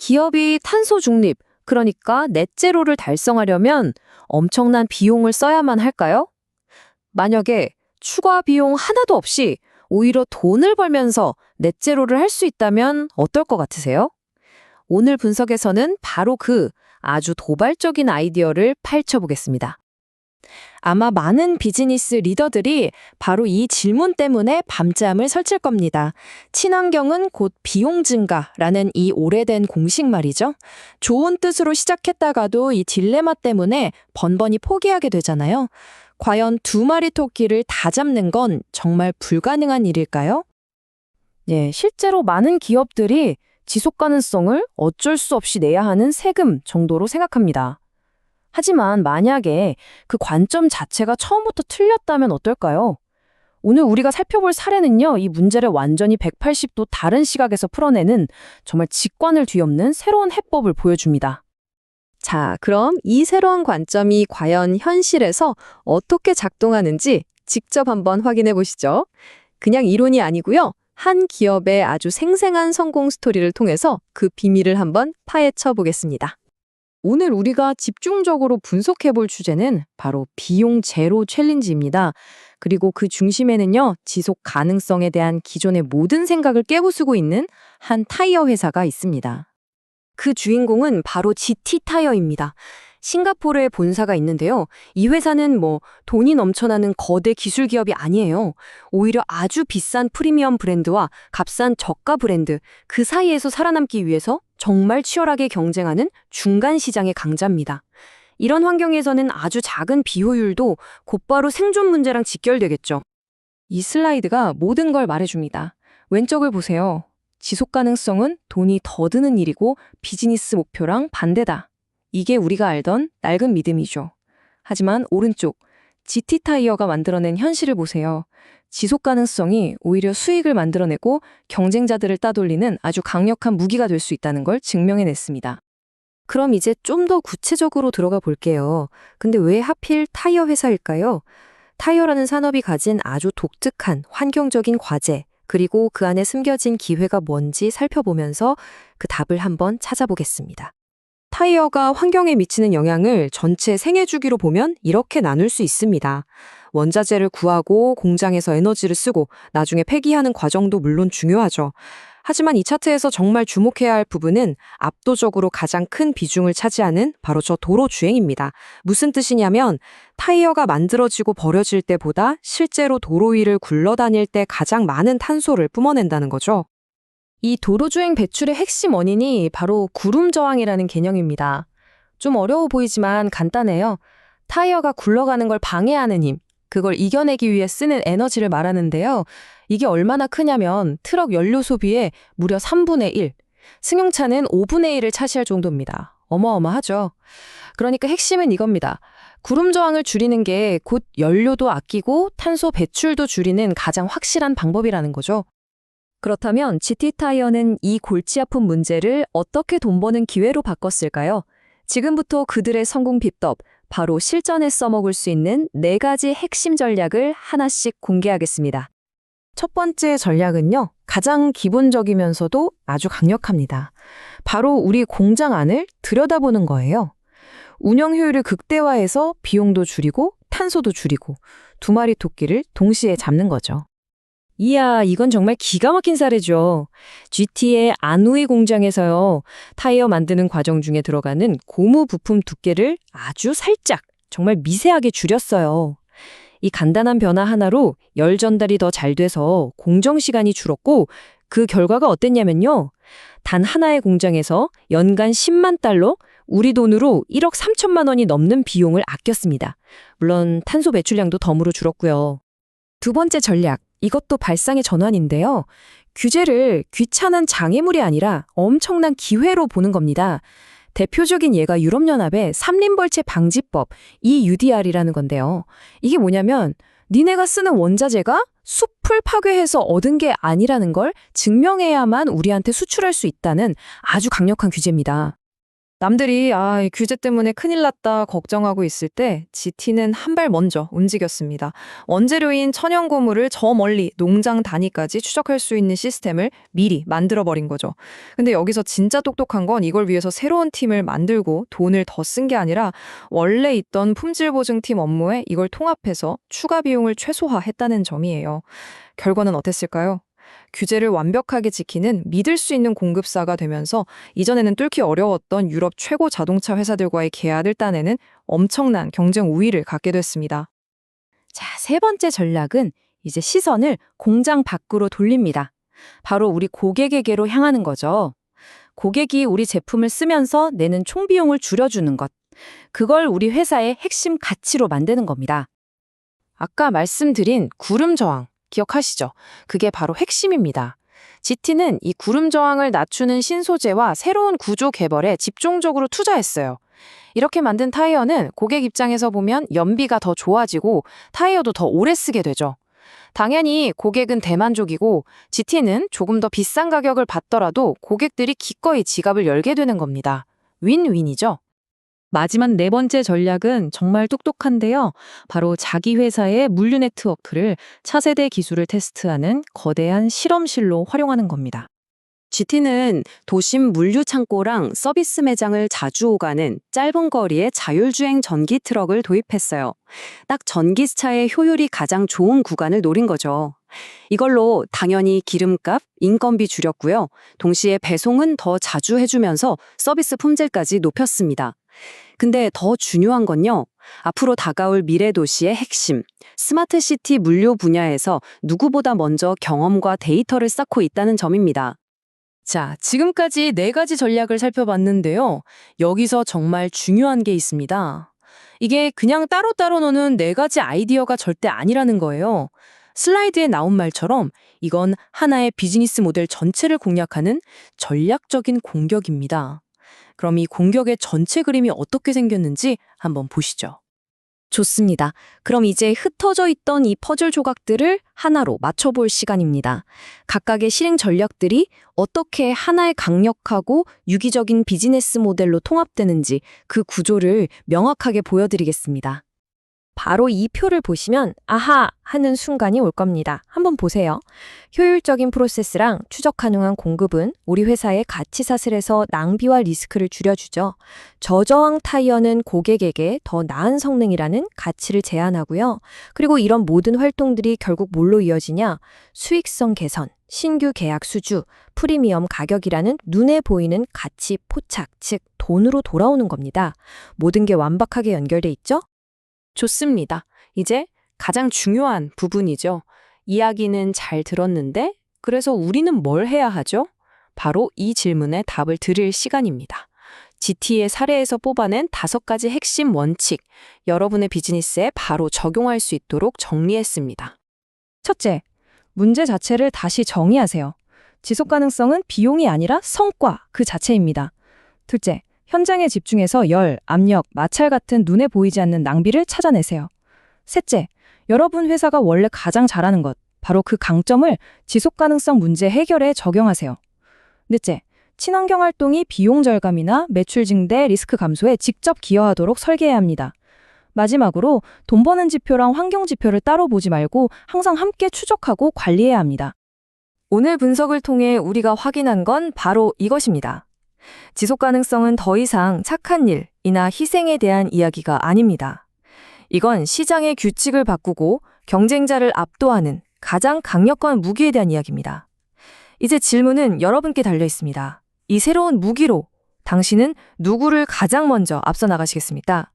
기업이 탄소 중립, 그러니까 넷제로를 달성하려면 엄청난 비용을 써야만 할까요? 만약에 추가 비용 하나도 없이 오히려 돈을 벌면서 넷제로를 할 수 있다면 어떨 것 같으세요? 오늘 분석에서는 바로 그 아주 도발적인 아이디어를 파헤쳐보겠습니다. 아마 많은 비즈니스 리더들이 바로 이 질문 때문에 밤잠을 설칠 겁니다. 친환경은 곧 비용 증가라는 이 오래된 공식 말이죠. 좋은 뜻으로 시작했다가도 이 딜레마 때문에 번번이 포기하게 되잖아요. 과연 두 마리 토끼를 다 잡는 건 정말 불가능한 일일까요? 예, 실제로 많은 기업들이 지속 가능성을 어쩔 수 없이 내야 하는 세금 정도로 생각합니다. 하지만 만약에 그 관점 자체가 처음부터 틀렸다면 어떨까요? 오늘 우리가 살펴볼 사례는요, 이 문제를 완전히 180도 다른 시각에서 풀어내는 정말 직관을 뒤엎는 새로운 해법을 보여줍니다. 자, 그럼 이 새로운 관점이 과연 현실에서 어떻게 작동하는지 직접 한번 확인해 보시죠. 그냥 이론이 아니고요. 한 기업의 아주 생생한 성공 스토리를 통해서 그 비밀을 한번 파헤쳐 보겠습니다. 오늘 우리가 집중적으로 분석해 볼 주제는 바로 비용 제로 챌린지입니다. 그리고 그 중심에는요, 지속 가능성에 대한 기존의 모든 생각을 깨부수고 있는 한 타이어 회사가 있습니다. 그 주인공은 바로 GT 타이어입니다. 싱가포르에 본사가 있는데요. 이 회사는 돈이 넘쳐나는 거대 기술 기업이 아니에요. 오히려 아주 비싼 프리미엄 브랜드와 값싼 저가 브랜드, 그 사이에서 살아남기 위해서 정말 치열하게 경쟁하는 중간 시장의 강자입니다. 이런 환경에서는 아주 작은 비효율도 곧바로 생존 문제랑 직결되겠죠. 이 슬라이드가 모든 걸 말해줍니다. 왼쪽을 보세요. 지속 가능성은 돈이 더 드는 일이고 비즈니스 목표랑 반대다. 이게 우리가 알던 낡은 믿음이죠. 하지만 오른쪽, GT타이어가 만들어낸 현실을 보세요. 지속 가능성이 오히려 수익을 만들어내고 경쟁자들을 따돌리는 아주 강력한 무기가 될 수 있다는 걸 증명해냈습니다. 그럼 이제 좀 더 구체적으로 들어가 볼게요. 근데 왜 하필 타이어 회사일까요? 타이어라는 산업이 가진 아주 독특한 환경적인 과제, 그리고 그 안에 숨겨진 기회가 뭔지 살펴보면서 그 답을 한번 찾아보겠습니다. 타이어가 환경에 미치는 영향을 전체 생애 주기로 보면 이렇게 나눌 수 있습니다. 원자재를 구하고 공장에서 에너지를 쓰고 나중에 폐기하는 과정도 물론 중요하죠. 하지만 이 차트에서 정말 주목해야 할 부분은 압도적으로 가장 큰 비중을 차지하는 바로 저 도로 주행입니다. 무슨 뜻이냐면 타이어가 만들어지고 버려질 때보다 실제로 도로 위를 굴러다닐 때 가장 많은 탄소를 뿜어낸다는 거죠. 이 도로주행 배출의 핵심 원인이 바로 구름 저항이라는 개념입니다. 좀 어려워 보이지만 간단해요. 타이어가 굴러가는 걸 방해하는 힘, 그걸 이겨내기 위해 쓰는 에너지를 말하는데요. 이게 얼마나 크냐면 트럭 연료 소비의 무려 3분의 1, 승용차는 5분의 1을 차지할 정도입니다. 어마어마하죠. 그러니까 핵심은 이겁니다. 구름 저항을 줄이는 게 곧 연료도 아끼고 탄소 배출도 줄이는 가장 확실한 방법이라는 거죠. 그렇다면 GT타이어는 이 골치 아픈 문제를 어떻게 돈 버는 기회로 바꿨을까요? 지금부터 그들의 성공 비법, 바로 실전에 써먹을 수 있는 4가지 핵심 전략을 하나씩 공개하겠습니다. 첫 번째 전략은요, 가장 기본적이면서도 아주 강력합니다. 바로 우리 공장 안을 들여다보는 거예요. 운영 효율을 극대화해서 비용도 줄이고 탄소도 줄이고 두 마리 토끼를 동시에 잡는 거죠. 이야, 이건 정말 기가 막힌 사례죠. GT의 안우이 공장에서요, 타이어 만드는 과정 중에 들어가는 고무 부품 두께를 아주 살짝, 정말 미세하게 줄였어요. 이 간단한 변화 하나로 열 전달이 더 잘 돼서 공정 시간이 줄었고, 그 결과가 어땠냐면요. 단 하나의 공장에서 연간 10만 달러, 우리 돈으로 1억 3천만 원이 넘는 비용을 아꼈습니다. 물론 탄소 배출량도 덤으로 줄었고요. 두 번째 전략. 이것도 발상의 전환인데요. 규제를 귀찮은 장애물이 아니라 엄청난 기회로 보는 겁니다. 대표적인 예가 유럽연합의 삼림벌채 방지법, EUDR이라는 건데요. 이게 뭐냐면 니네가 쓰는 원자재가 숲을 파괴해서 얻은 게 아니라는 걸 증명해야만 우리한테 수출할 수 있다는 아주 강력한 규제입니다. 남들이 이 규제 때문에 큰일 났다 걱정하고 있을 때 GT는 한 발 먼저 움직였습니다. 원재료인 천연 고무를 저 멀리 농장 단위까지 추적할 수 있는 시스템을 미리 만들어버린 거죠. 근데 여기서 진짜 똑똑한 건 이걸 위해서 새로운 팀을 만들고 돈을 더 쓴 게 아니라 원래 있던 품질 보증팀 업무에 이걸 통합해서 추가 비용을 최소화했다는 점이에요. 결과는 어땠을까요? 규제를 완벽하게 지키는 믿을 수 있는 공급사가 되면서 이전에는 뚫기 어려웠던 유럽 최고 자동차 회사들과의 계약을 따내는 엄청난 경쟁 우위를 갖게 됐습니다. 자, 세 번째 전략은 이제 시선을 공장 밖으로 돌립니다. 바로 우리 고객에게로 향하는 거죠. 고객이 우리 제품을 쓰면서 내는 총비용을 줄여주는 것. 그걸 우리 회사의 핵심 가치로 만드는 겁니다. 아까 말씀드린 구름 저항, 기억하시죠? 그게 바로 핵심입니다. GT는 이 구름 저항을 낮추는 신소재와 새로운 구조 개발에 집중적으로 투자했어요. 이렇게 만든 타이어는 고객 입장에서 보면 연비가 더 좋아지고 타이어도 더 오래 쓰게 되죠. 당연히 고객은 대만족이고 GT는 조금 더 비싼 가격을 받더라도 고객들이 기꺼이 지갑을 열게 되는 겁니다. 윈윈이죠. 마지막 네 번째 전략은 정말 똑똑한데요. 바로 자기 회사의 물류 네트워크를 차세대 기술을 테스트하는 거대한 실험실로 활용하는 겁니다. GT는 도심 물류 창고랑 서비스 매장을 자주 오가는 짧은 거리의 자율주행 전기 트럭을 도입했어요. 딱 전기차의 효율이 가장 좋은 구간을 노린 거죠. 이걸로 당연히 기름값, 인건비 줄였고요. 동시에 배송은 더 자주 해주면서 서비스 품질까지 높였습니다. 근데 더 중요한 건요. 앞으로 다가올 미래 도시의 핵심, 스마트 시티 물류 분야에서 누구보다 먼저 경험과 데이터를 쌓고 있다는 점입니다. 자, 지금까지 네 가지 전략을 살펴봤는데요. 여기서 정말 중요한 게 있습니다. 이게 그냥 따로따로 노는 네 가지 아이디어가 절대 아니라는 거예요. 슬라이드에 나온 말처럼 이건 하나의 비즈니스 모델 전체를 공략하는 전략적인 공격입니다. 그럼 이 공격의 전체 그림이 어떻게 생겼는지 한번 보시죠. 좋습니다. 그럼 이제 흩어져 있던 이 퍼즐 조각들을 하나로 맞춰볼 시간입니다. 각각의 실행 전략들이 어떻게 하나의 강력하고 유기적인 비즈니스 모델로 통합되는지 그 구조를 명확하게 보여드리겠습니다. 바로 이 표를 보시면 아하 하는 순간이 올 겁니다. 한번 보세요. 효율적인 프로세스랑 추적 가능한 공급은 우리 회사의 가치 사슬에서 낭비와 리스크를 줄여주죠. 저저항 타이어는 고객에게 더 나은 성능이라는 가치를 제안하고요. 그리고 이런 모든 활동들이 결국 뭘로 이어지냐? 수익성 개선, 신규 계약 수주, 프리미엄 가격이라는 눈에 보이는 가치 포착, 즉 돈으로 돌아오는 겁니다. 모든 게 완벽하게 연결돼 있죠? 좋습니다. 이제 가장 중요한 부분이죠. 이야기는 잘 들었는데 그래서 우리는 뭘 해야 하죠? 바로 이 질문에 답을 드릴 시간입니다. GT의 사례에서 뽑아낸 5가지 핵심 원칙, 여러분의 비즈니스에 바로 적용할 수 있도록 정리했습니다. 첫째, 문제 자체를 다시 정의하세요. 지속 가능성은 비용이 아니라 성과 그 자체입니다. 둘째, 현장에 집중해서 열, 압력, 마찰 같은 눈에 보이지 않는 낭비를 찾아내세요. 셋째, 여러분 회사가 원래 가장 잘하는 것, 바로 그 강점을 지속 가능성 문제 해결에 적용하세요. 넷째, 친환경 활동이 비용 절감이나 매출 증대, 리스크 감소에 직접 기여하도록 설계해야 합니다. 마지막으로 돈 버는 지표랑 환경 지표를 따로 보지 말고 항상 함께 추적하고 관리해야 합니다. 오늘 분석을 통해 우리가 확인한 건 바로 이것입니다. 지속 가능성은 더 이상 착한 일이나 희생에 대한 이야기가 아닙니다. 이건 시장의 규칙을 바꾸고 경쟁자를 압도하는 가장 강력한 무기에 대한 이야기입니다. 이제 질문은 여러분께 달려 있습니다. 이 새로운 무기로 당신은 누구를 가장 먼저 앞서 나가시겠습니까?